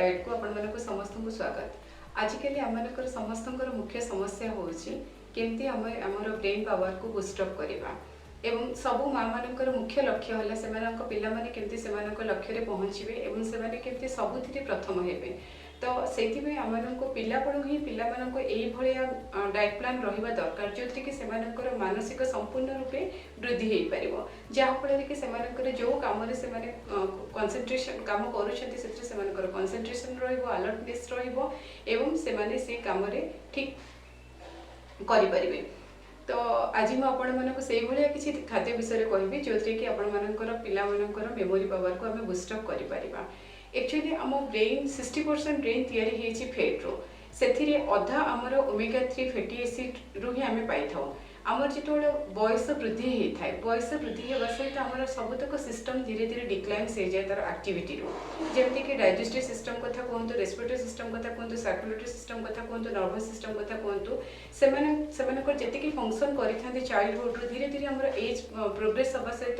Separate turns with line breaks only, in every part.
Diet को आपण मानक समस्त को स्वागत। आजिकल आमर समस्त मुख्य समस्या होची केमती आमर ब्रेन पावर को बूस्ट अप करवा एवं सबु माँ मान मुख्य लक्ष्य है से पिला माने केमती से लक्ष्य रे पहुँचे एवं से केमती सबुथिरे प्रथम हेबे। तो से पिलापणु ही पिला डाइट प्लान रहा दरकार जो थी कि मानसिक संपूर्ण रूपे वृद्धि हो पार जहाँफल कि जो कम कंसंट्रेशन कम कर कंसंट्रेशन अलर्टनेस एवं से कम ठीक करें। तो आज मुझे किसी खाद्य विषय कहबी जो कि पिला मेमोरी पावर को आम बूस्टअप कर एक्चुअली आम ब्रेन 60% ब्रेन तैयारी फेट्रु से अधा आमर ओमेगा 3 फैटी एसिड रु ही आम पाई आमर जो बयस वृद्धि होता है बयस वृद्धि होगा सहित आमर सबुतक सिस्टम धीरे धीरे डिक्लाइन्स हो जाए तार एक्टिविटी जमती कि डाइजेस्टिव सिस्टम कथा कहतु रेस्पिरेटरी सिस्टम कथा कहतु सर्कुलेटरी सिस्टम कथा कहतु नर्वस सिस्टम कथा कहतु से जी फंक्शन करें चाइल्डहुड रू धीरे धीरे आमर एज प्रोग्रेस हवा सहित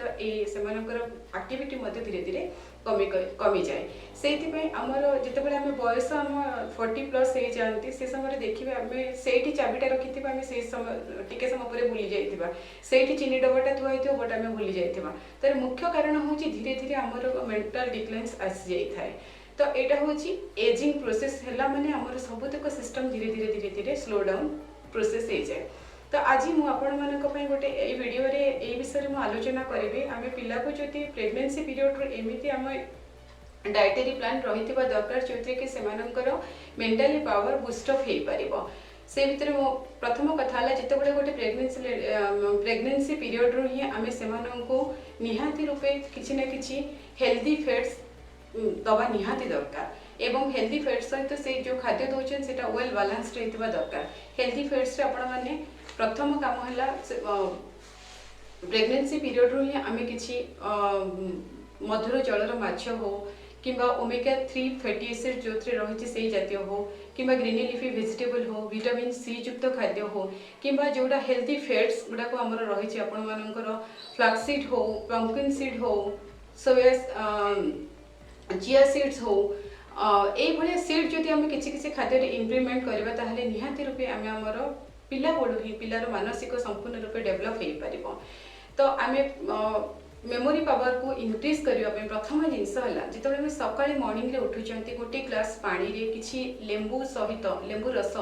एक्टिविटी धीरे धीरे कमी जाए से आमर जिते आम बयस आम 40+ हो जाती से समय देखिए आम से चाबिटा रखी आम से समय टिके समय भूली जाइए से चीनी डबाटा थुआ बट आम भूली जाइए तर मुख्य कारण हूँ धीरे धीरे आमर मेंटल डिक्लाइन्स आसी जाए। तो यहाँ हूँ एजिंग प्रोसेस है माने आमर सबुतक सिस्टम धीरे धीरे धीरे धीरे स्लो डाउन प्रोसेस हो जाए। तो आज मुझे गोटे ये वीडियो रे ये विषय में आलोचना करी आम पिला को जो प्रेगनेंसी पीरियड एमती आम डाइटरी प्लान रही दरकार जो कि मेंटली पावर बूस्टअप हो पार से भितर मो प्रथम कथा जिते गोटे प्रेगनेंसी पीरियड रू ही आम से निहाती रूपे किसी ना कि हेल्दी फैट्स दवा निहाती दरकार एवं हेल्दी फैट्स सहित से जो खाद्य दौरान से वेल बालान्सड होता दरकार। हेल्दी फैट्स आपण मैंने प्रथम काम है प्रेगनेंसी पीरियड रू ही आम कि मधुर जलर माछ हो कि ओमेगा 3 फैटी एसिड जो रही से जातीय हो कि ग्रीन लीफी वेजिटेबल हो विटामिन सी युक्त खाद्य हो कि जोड़ा हेल्दी फैट्स गुड़ाक आमर रही आपण मानकर फ्लैक्सीड हो पंपकिन सीड हो सोया चिया सीड्स हो ये सीड जदि आम किसी खाद्य इम्प्लीमेंट करवा ताहले निहाती रूपे आम आमर पिला बड़ू ही पिलार मानसिक संपूर्ण रूपे डेभलप हो पार। तो आम मेमोरी पावर को इनक्रीज करने प्रथम जिनस है जो सका मॉर्निंग रे उठुंट गोटे ग्लास पानी रे किछि लेंबू सहित लेंबू रस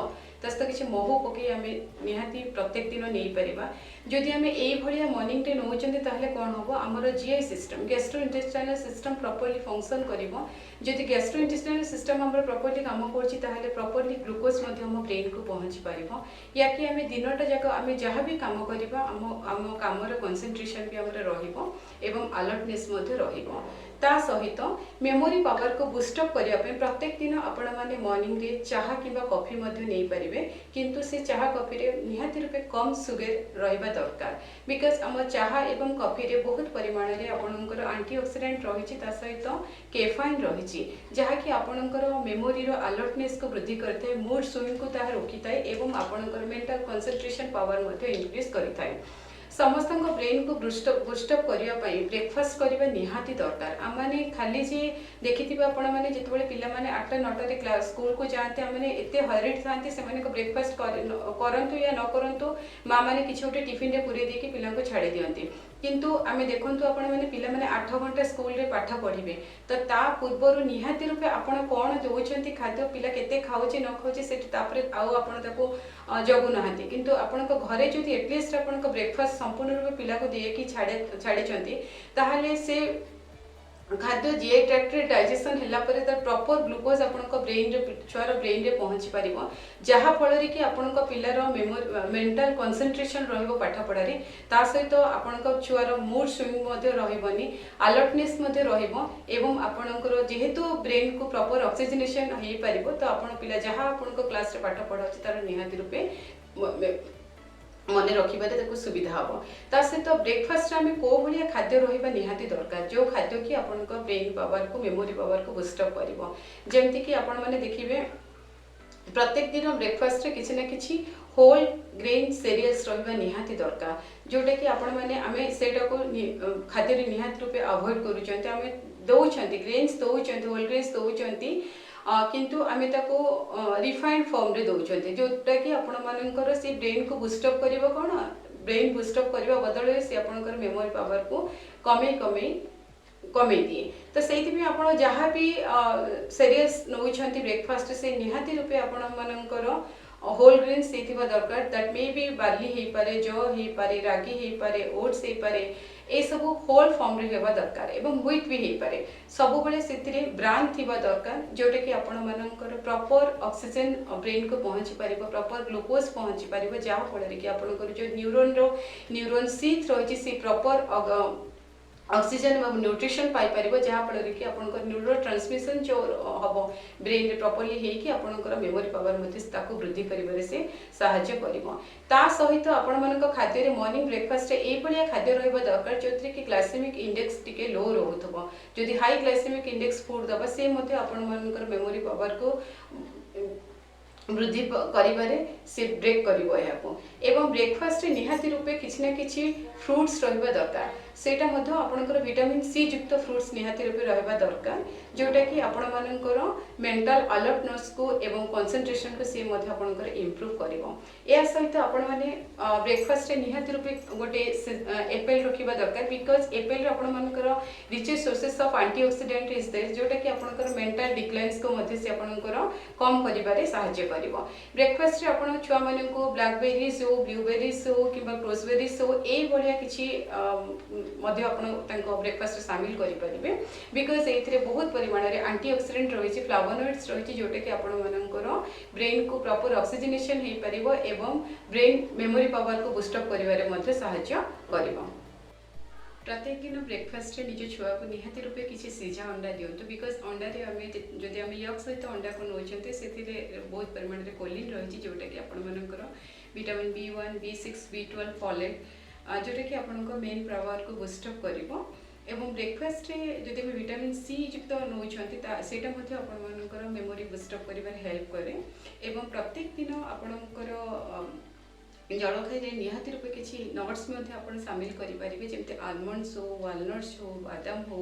सहित किसी महू पकई आम निहाती प्रत्येक दिन नहीं पार जदि आम ये मॉर्निंग रे नौचंती ताहले कौन हम आमर GI system gastrointestinal system properly function करिवो जदि गैस्ट्रोइंटेस्टाइनल सिस्टम आमर प्रॉपर्ली काम करछि ताहले प्रॉपर्ली ग्लूकोज हम ब्रेन को पहुँची पारिबो या कि आम दिनटा जाक आम जहाँ भी काम करबा आम कामर कंसंट्रेशन भी आमर रहिबो एवं अलर्टनेस रहिबो। ता सहित मेमोरी पावर को बूस्टअप करने प्रत्येक दिन आपण मैंने मॉर्निंग रे चाहा किंबा कॉफी नहीं पारिबे किंतु से चाहा कॉफी रे निहाती रूपे कम सुगर रहिबा दरकार बिकॉज आम चाहा एवं कॉफी रे बहुत परिमाण रे आपणकर एंटीऑक्सीडेंट रही सहित कैफाइन रही जहाँकि आपणकर मेमोरी रो अलर्टनेस को वृद्धि करता है मूड स्विंग को ताहा रोकिताए एवं आपणकर मेंटल कंसंट्रेशन पावर इंक्रीज करथाय। समस्त ब्रेन को बूस्टअप करने ब्रेकफास्ट करने निहाती दरकार आम मैंने खाली जे देखि आपने जो पिला 8टा 9टारे क्लास स्कूल को जाते आम एत हरिड था ब्रेकफास्ट करंतु या न करंतु माँ मैंने किसी गोटे टिफिन रे पूरे देकी पिला को छाड़ी दियंती किंतु आम देखु आपण मैंने पिला माने 8 घंटा स्कूल रे पाठ पढ़े तो ता पूर्वर निहाती रूपे आपण कौन दौरान खाद्य पिला केते खाऊचे न खाऊचे से जगु ना किंतु आपण घरे जो एटलिस्ट आपण ब्रेकफास्ट संपूर्ण रूपे पिला को दिए छाड़ी ताहले से खाद्य जीआई ट्रैक्ट रे डाइजेशन हैला परे त प्रॉपर ग्लूकोज आपनका ब्रेन रे छुआर ब्रेन रे पहुंची पारिबो जहा फल रे कि आपनका पिलार मेमोरी मेंटल कंसंट्रेशन रहइबो पाठ पढारे ता सहित आपनका छुआर मूड स्विंग मध्ये रहइबनी अलर्टनेस मध्ये रहइबो एवं आपनकर जेहेतु ब्रेन को प्रॉपर ऑक्सीजनेशन हेई पारिबो तो आपन पिला जहा आपनका क्लास रे पाठ पढाउछि तार निहाती रूपे मन रखिबारे सुविधा हम ता सहित ब्रेकफास्ट आम कौ भाया खाद्य रहा निहाती दरकार जो खाद्य कि आपण ब्रेन पावर को मेमोरी पावर को बूस्टअप कर जमती कि आपण मैंने देखिए प्रत्येक दिन ब्रेकफास्ट रे किसी ना कि होल ग्रेन सीरियल्स रहा निहाती दरकार जोटा कि आपण मैंने आम सेटा को खाद्य निहाती रूपे अवॉइड करूँ आम दौरान ग्रेन्स दौरान होल ग्रेन्स दौरान किंतु आमे ताको रिफाइंड फॉर्म रे दउछन्ते जोटा कि आपण मानकर से ब्रेन को बूस्टअप करिवो कोन ब्रेन बूस्टअप करबा बदले से आपणकर मेमोरी पावर को कमे दिए तो से आप जहाँ भी सीरियस नौ ब्रेकफास्ट से निहाती रूपे आपण मानकर होल ग्रेन्स दरकार दैट मे बी बार्ली हो पारे जौ हो पारे रागी हो पारे ओट्स हो पारे ए सब होल फॉर्म रे हेबा दरकार एवं व्हीट भी हो पारे सब बेले से ब्रांड थिबा दरकार जोटा कि आपण मानकर प्रॉपर ऑक्सीजन ब्रेन को पहुंची पारिबो प्रॉपर ग्लूकोज पहुंची पारिबो जहाँ फल कि आपनकर जो न्यूरोन सीथ रही सी प्रॉपर ऑक्सीजन एवं न्यूट्रिशन पाई पारिबो जहाँ फल कि आपनकर न्यूरो ट्रांसमिशन जो हम ब्रेन रे प्रॉपर्ली हेकि आपनकर मेमोरी पावर मध्ये ताको वृद्धि करिबारे से सहायता करिवो ता सहित आपण मानक खाद्य रे मॉर्निंग ब्रेकफास्ट ए बलिया खाद्य रहबा दरकार जोथि कि ग्लाइसेमिक इंडेक्स टिके लो रहउथबो जदि हाई ग्लाइसेमिक इंडेक्स फूड दबा से मध्ये आपण मानकर मेमोरी पावर को वृद्धि करिबारे से ब्रेक करिवो याको एवं ब्रेकफास्ट रे निहाती रूपे किछि ना किछि फ्रूट्स रहबा दरकार सेटा मध्ये आपनकर विटामिन सी युक्त फ्रूट्स निहाती रूपे रहबा दरकार जोटा कि आपण मानकर मेंटल अलर्टनेस को एवं कंसंट्रेशन को से मध्ये आपनकर इंप्रूव करिवो या सहित आपण माने ब्रेकफास्ट रे निहाती रूपे गोटे एप्पल रखिबा दरकार बिकॉज एप्पल रे आपण मानकर rich sources of antioxidant is there जोटा कि आपनकर मेंटल डिक्लाइन्स को मध्ये से आपनकर कम करिबारे सहायता करिवो ब्रेकफास्ट रे आपण छुआ माने को ब्लैकबेरीज हो ब्लूबेरीज हो किबा क्रोसबेरीज हो ए बढिया किछि मध्य आपण तांको ब्रेकफास्ट शामिल करि परिबे बिकॉज एथिरे बहुत परिमाण रे एंटीऑक्सीडेंट रहिछि फ्लावोनॉइड्स रहिछि जोटे कि आपण मानकर ब्रेन को प्रॉपर ऑक्सीजनेशन हे परिबो एवं ब्रेन मेमोरी पावर को बूस्ट अप करिवारे मध्ये सहायता करिवो प्रत्येक दिन ब्रेकफास्ट रे निज छुआ को निहाती रूपे किसी सिझा अंडा दियंतु बिकॉज अंडा रे आमे जदि आमे यक सहित अंडा को नोचंते सेथिरे बहुत परिमाण रे कोलिन रहिछि जोटा कि आपण मानकर vitamin B1 B6 B12 folate जोटा कि आपनको मेन पावर को बूस्ट अप करिवो एवं ब्रेकफास्ट रे जदि हम विटामिन सी युक्त नोचंती सेटा मध्ये आपण मानकर मेमोरी बूस्ट अप करिवार हेल्प करे एवं प्रत्येक दिन आपणकर जलखाई रे निहाती रूपे किछि नट्स मध्ये आपण शामिल करि परिबे जेमते आलमंड्स हो वालनट्स हो बादाम हो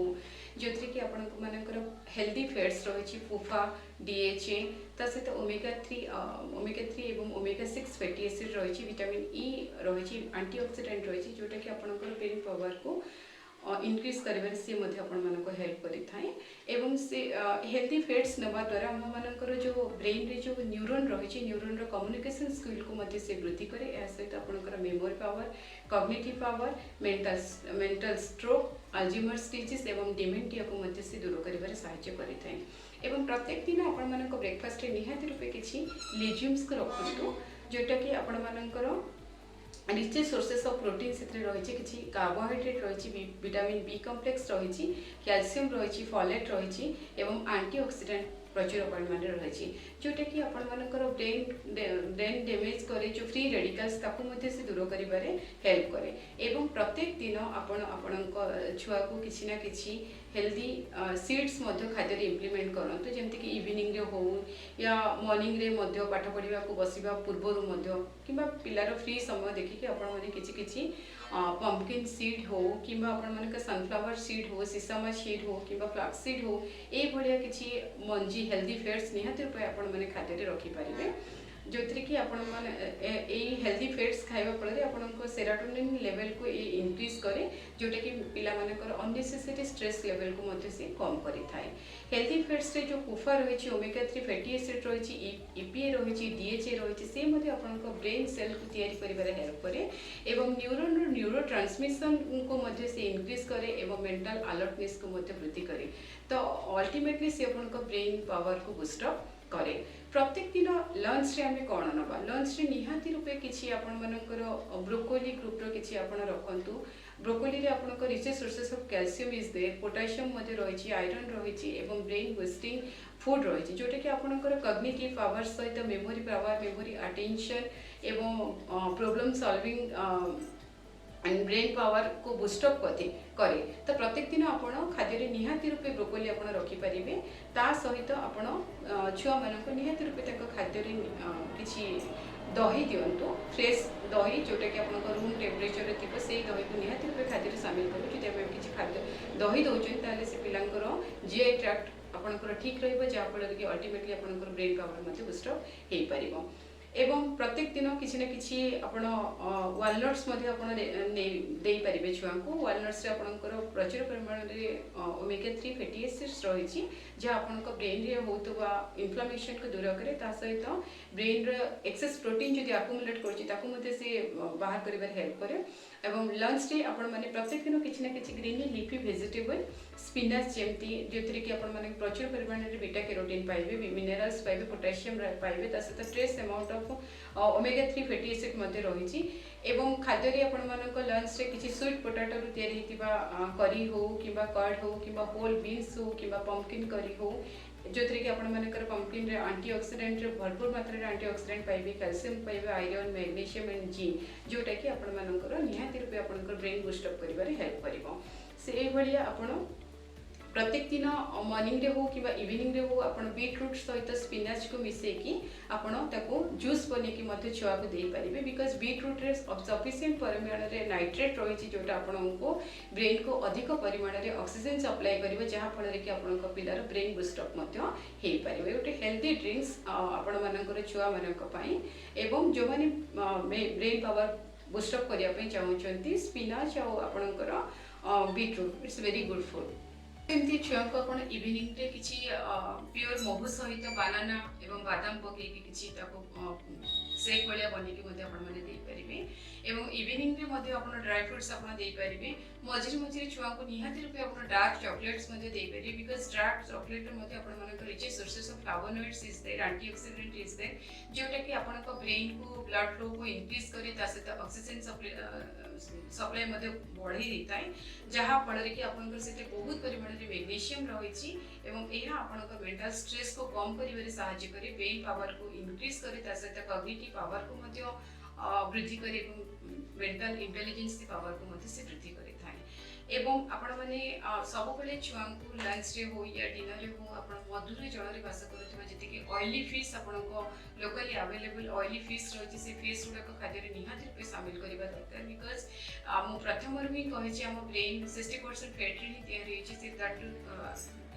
जोथि कि आपण मानकर हेल्दी फैट्स रहिछि फुफा DHA ता सहित ओमेगा 3 एवं ओमेगा 6 फैटी एसिड रहिछि विटामिन ई रहिछि एंटीऑक्सीडेंट रहिछि जोटा कि आपणकर ब्रेन पावर को इनक्रीज करिबार से मध्ये आपण मानको हेल्प करि थाए एवं से हेल्दी फैट्स नबा द्वारा हम मानकर जो ब्रेन रे जो न्यूरॉन रहिछि न्यूरॉन रो कम्युनिकेशन स्किल को मध्ये से वृद्धि करे ए सहित आपणकर memory power cognitive power mental stroke Alzheimer's disease एवं डिमेंटिया को मध्ये से दूर करिबार सहायता करि थाए एवं प्रत्येक दिन आपण मानको ब्रेकफास्ट रे निहाती रूपे किछि लेज्यूम्स को रखंतु जोटा कि आपण मानकर रिच सोर्सेस ऑफ प्रोटीन से रही किसी कार्बोहाइड्रेट रही विटामिन बी कॉम्प्लेक्स रही कैल्शियम रही फॉलेट रही एवं एंटीऑक्सीडेंट प्रचुर परिमाण रही जोटा कि आपंकर ब्रेन डैमेज करे जो फ्री रेडिकल्स ताकू मध्य से दूर करिबारे हेल्प करे एवं प्रत्येक दिन आपण छुआ को किसी ना किसी हेल्दी सीड्स मध्य खाद्य इम्प्लीमेंट करंतु जेमति कि इवनिंग रे हो या मॉर्निंग रे मध्य पाठ पढ़िबा को बसिबा पूर्वरु मध्य किबा पिलार फ्री समय देखि कि आपण माने किछि पंपकिन सीड हो किबा आपण माने का सनफ्लावर सीड हो सिसामा सीड हो किबा फ्लैक्स सीड हो ए भलिया किछि मंजी हेल्दी फैट्स निहाती रूपे आपण माने खाद्य रे रखि पारिबे जोथि कि आपण माने ए हेल्दी फैट्स खाइबा फल आपनको सेरोटोनिन लेवल को ए इंक्रीज करे जोटा कि पिला मानकर अननेसेसरी स्ट्रेस लेवल को मध्य से कम करि थाए हेल्दी फैट्स रे जो कुफा रही ओमेगा 3 फैटी एसिड रही EPA रही DHA रही से मध्य आपनको ब्रेन सेल को तैयारी करिबारे हेल्प करे एवं न्यूरॉन रो न्यूरो ट्रांसमिशन को मध्य से इंक्रीज करे एवं मेंटल अलर्टनेस को मध्य वृद्धि करे तो अल्टीमेटली से आपनको ब्रेन पावर को बूस्ट अप करे प्रत्येक दिन लंच रे हमें कौन नबा लंच रे निहाती रूपे किछि आपण मानकर ब्रोकोली ग्रुप रो किछि आपण रखंतु ब्रोकोली रे आपनको rich sources of calcium is there potassium मध्ये रहिछि आयरन रहिछि एवं ब्रेन बूस्टिंग फूड रहिछि जोटा कि आपनकर कॉग्निटिव पावर सहित मेमोरी पावर मेमोरी अटेंशन एवं problem solving and brain power को बूस्टअप करे तो प्रत्येक दिन आपण खाद्य रे निहाती रूपे ब्रोकोली आपण रखि परिबे ता सहित आपण छुआ मानक निहाती रूपे तक खाद्य रे किछि दही दियंतु फ्रेश दही जोटा कि आपण रूम टेम्परेचर रे थिबो सेही दही को निहाती रूपे खाद्य रे शामिल करू जदि हम किछि खाद्य दही दउछन ताले से पिलांकर जीआई ट्रैक्ट आपणकर ठीक रहिबो जहाँफल कि अल्टीमेटली आपणकर ब्रेन पावर मध्य बुस्टअप हो पारिबो। एवं प्रत्येक दिन किसी न किसी आपण वालनट्स मध्य आपण दे पारिबे छुआ को। वालनट्स रे आपणकर प्रचुर परिमाण रे ओमेगा 3 फैटी एसिड्स रही जहाँ आपण ब्रेन रे होतबा इन्फ्लेमेशन को दूर करे ता सहित ब्रेन रे एक्सेस प्रोटीन जदि अक्युमुलेट करछि ताकू मते से बाहर करिबार हेल्प करे। एवं लंच रे आपण माने प्रत्येक दिन किसी न किसी ग्रीन लीफी वेजिटेबल स्पिनाच जेमती जो कि आपण माने प्रचुर परिमाण रे बीटा कैरोटीन पाइबे, मिनरल्स पाइबे, पोटेशियम पाइबे, ता सहित trace amount of omega 3 fatty acid मध्य रही। एवं खाद्य रे आपण मानक लंच रे किछि स्वीट पोटैटो रु तयारी हितिबा करी हो किबा कर्ड हो किबा होल बीन्स हो किबा पंपकिन करी हो जो कि आपण मानकर पंपकिन रे एंटीऑक्सीडेंट रे भरपूर मात्रा रे एंटीऑक्सीडेंट पाइबे, कैल्शियम पाइबे, आयरन, मैग्नीशियम एंड जिंक जोटा कि आपण मानकर निहाती रूपे आपनकर ब्रेन बूस्टअप करिबारे हेल्प करिवो। से एई भलिया आपण प्रत्येक दिन मॉर्निंग रे हो कि इवनिंग रे हो आपण बीटरूट सहित स्पिनाच को मिसेकी आपण ताको जूस बने की मध्य छुआ को दे पारिबे। बिकॉज बीटरूट रे सफिशिएंट परिमाण रे नाइट्रेट रही जोटा आपण को ब्रेन को अधिक परिमाण रे ऑक्सीजन सप्लाई करिवो जहाँ फल रे कि आपण को पिलार ब्रेन बूस्टअप मध्य हे पारिबे। गोटे हेल्दी ड्रिंक्स आपण मानकर छुआ मानक पई एवं जो माने ब्रेन पावर बूस्टअप करिया पई चाहउचंती स्पिनाच और आपणकर beetroot it's very good food. एमती छुआ को आपण इवनिंग रे किछि प्योर महू सहित बानाना एवं बादाम पके किछि ताको शेक भलिया बनेकी मध्ये आपण माने दे परिबे। एवं इवनिंग रे मध्ये आपण ड्राई फ्रूट्स आपण दे परिबे। मझिरे मझिरे छुआ को निहाती रूपे आपण डार्क चॉकलेट्स मध्ये दे परिबे। बिकॉज डार्क चॉकलेट मध्ये आपण माने rich sources of flavonoids is there, antioxidant is there जोटा कि आपण को ब्रेन को ब्लड फ्लो को इंक्रीज करे ता सहित ऑक्सीजन सप्लाई मध्ये बढ़ी देता है जहाँ फल कि आपन से बहुत परिमाण में मैग्नीशियम रही एवं यह आपन मेंटल स्ट्रेस को कम करिवारे सहायता करे, ब्रेन पावर को इंक्रीज करे ता सहित कॉग्निटिव पावर को मध्य वृद्धि करे एवं मेंटल इंटेलिजेंस पावर को मध्य से वृद्धि करे थाए। एवं आपण माने सब बेले छुआ को लंच रे हो या डिनर रे हो आपण मधुर जल रे वास करथबा जति कि ऑयली फिश आपण को लोकली अवेलेबल ऑयली फिश रही से फिश गुडा को खाद्य रे निहाती रूपे शामिल करबा दरकार। बिकॉज मो प्रथम रे भी कहि छी हम ब्रेन 60% फैट रे तयारी होछि से दैट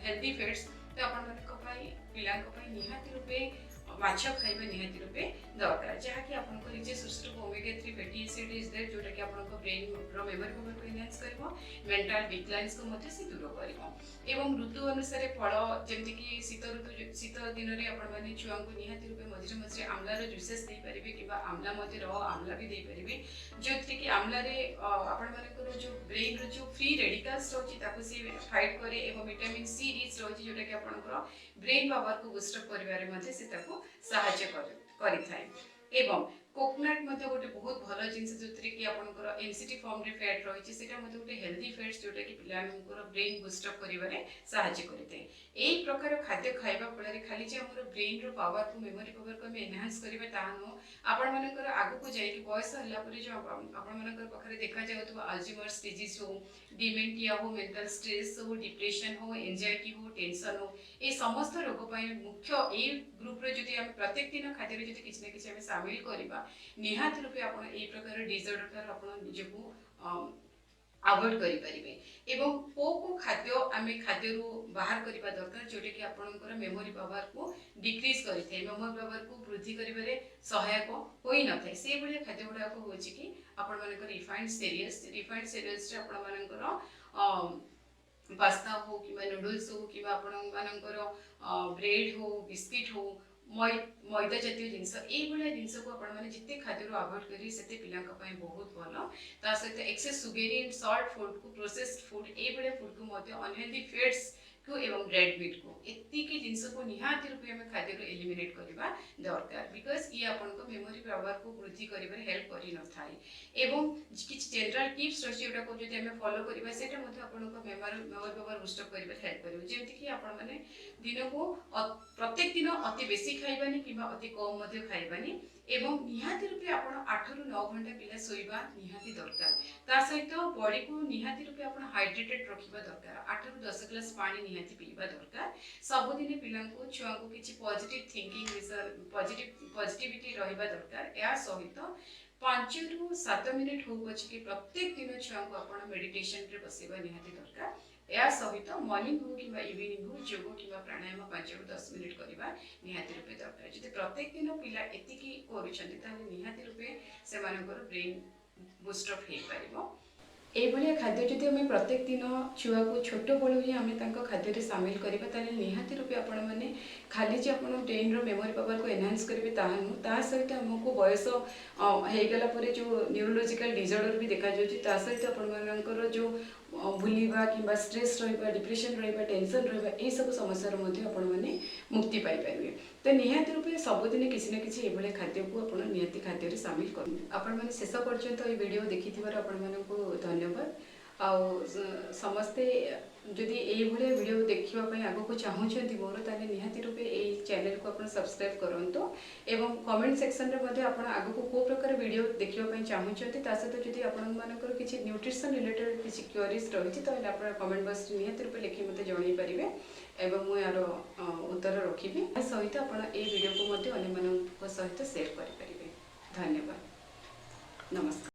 हेल्दी फैट्स तो आपण माने को पई पिला को पई निहाती रूपे माछ खाइबा निहाती रूपे दरकार जहाँ कि आपन को रिचे source of omega 3 fatty acid is there जोटा कि आपन को ब्रेन रो मेमोरी पावर को एनहांस करबो, मेंटल डिक्लाइंस को मध्य से दूर करबो। एवं ऋतु अनुसार फल जेमति कि शीत दिन रे आपण माने छुआ को निहाती रूपे मझिरे मझिरे आमला रो जूसेस दे परिबे किबा आमला मध्य रो आमला भी दे परिबे जोथि कि आमला रे आपण माने को जो ब्रेन रो जो फ्री रेडिकल्स रहछि ताको से फाइट करे एवं विटामिन सी रिच रहछि जोटा कि आपण को ब्रेन पावर को बूस्ट अप करिवारे मध्य से ताको सहायता करि थाए। एवं कोकोनट मध्ये गोटे बहुत भल जिनस जोथि कि आपनकर एनसीटी फॉर्म रे फैट रही सेटा मध्ये गोटे हेल्दी फैट्स जोटा कि पिलानकर ब्रेन बूस्ट अप करिवारे सहायता करते। एई प्रकार खाद्य खाइबा फल रे खाली जे हमर ब्रेन रो पावर को मेमोरी पावर को हम एनहांस करिबा ता न आपण मानकर आगु को जाई कि बयस हल्ला परे जो आपण मानकर पखरे देखा जाउतबा अल्जीमर्स डिजीज हो, डिमेंटिया हो, मेंटल स्ट्रेस हो, डिप्रेशन हो, एंजाइटी हो, टेंशन हो, ए समस्त रोग पई मुख्य ए ग्रुप रे जदि हम प्रत्येक दिन खाद्य रे जदि किछ न किछ हम शामिल करिबा निहात रूपे आपण ए प्रकार डिसऑर्डर आपण निजको अवॉइड करि परिबे। एवं को खाद्य आमे खाद्य रु बाहर करिबा दरकार जोटे कि आपनकर मेमोरी पावर को डिक्रीज करिथे, मेमोरी पावर को वृद्धि करिबारे सहायक होई न थाए। से बळे खाद्य गुडा को होछि कि आपण मानकर रिफाइंड सीरियल्स रे आपण मानकर पास्ता हो किबा नूडल्स हो किबा आपण मानकर ब्रेड हो, बिस्किट हो, मैदा जातीय जिनस ये जिनस को आपण माने जिते खाद्य अवॉइड करी सेते पिला पई बहुत भल। ता सहित access Sugri and salt food को, प्रोसेस्ड फूड ये फूड को मध्य अनहेल्दी फैट्स को एवं रेड मीट को एतिकी जिनस को निहाती रूपे हम खाद्य एलिमिनेट करबा दरकार। बिकॉज ये आपण को मेमोरी पावर को वृद्धि करिबारे हेल्प करि न थाए। एवं किछ जनरल टिप्स रछि जोटा को जदि हम फॉलो करिबा सेटा मध्य आपण को मेमोरी पावर बूस्ट अप करिबारे हेल्प करिवो। जेमति कि आपण माने दिन को प्रत्येक दिन अति बेसी खाइबानी किबा अति कम मध्य खाइबानी एवं निहाती रूपे आपण 8 रु 9 घंटा पिला सोइबा निहाती दरकार। ता सहित बॉडी को निहाती रूपे आपण हाइड्रेटेड रखिबा दरकार। 8 रु 10 ग्लास पानी निहाती पीबा दरकार। सब दिन पिला को छुआ को किछि पॉजिटिव थिंकिंग पॉजिटिविटी रहिबा दरकार। या सहित 5 रु 7 मिनिट हो पछ कि प्रत्येक दिन छुआ को आपण मेडिटेशन रे बसेबा निहाती दरकार। या सहित मॉर्निंग हो कि इवनिंग हो योग कि प्राणायाम 5 ରୁ 10 मिनिट करवा निहाती रूपे दरकार जदि प्रत्येक दिन पिला एतिकी करूछन्ति ताले निहाती रूपे सेमानकर ब्रेन बुस्टअप हो पारिबो। एभलिया खाद्य जदि आम प्रत्येक दिन छुआ को छोट बड़ू ही आम खाद्य सामिल करवा ताले निहाती रूपे आपण मैंने खाली जे आप ब्रेन मेमोरी पावर को एनहांस करेंगे ताहा नुह ता सहित आमको बयस होगला जो न्यूरोलोजिकल डिजर्डर भी देखा ता सहित आपर जो भूलवा कि स्ट्रेस रहा डिप्रेशन रहा टेंशन रहा यह सब समस्या आपण मैंने मुक्ति पाइपर तो निहाती रूपे सबुदिन किसी न कि ये खाद्य को आप निहाती खाद्य सामिल कर आपण मैंने शेष पर्यंत ये वीडियो देखि आपण मानक धन्यवाद। आउ समस्ते जदि ये वीडियो देखापी आग को चाहूँगी मोर ताले निहाती रूपे ये चैनल को आप सब्सक्राइब करूँ एवं कमेंट सेक्शन रे आप आग को को प्रकार वीडियो देखापी चाहूँगी सहित जदि आपंकर किसी न्यूट्रिशन रिलेटेड किसी क्वेरीज रही तो आप कमेंट बॉक्स निहाती रूपे लिखि मत जन पारे एवं मुझे यार उत्तर रखी सहित आप वीडियो को अन्य सहित सेयार करें। धन्यवाद, नमस्कार।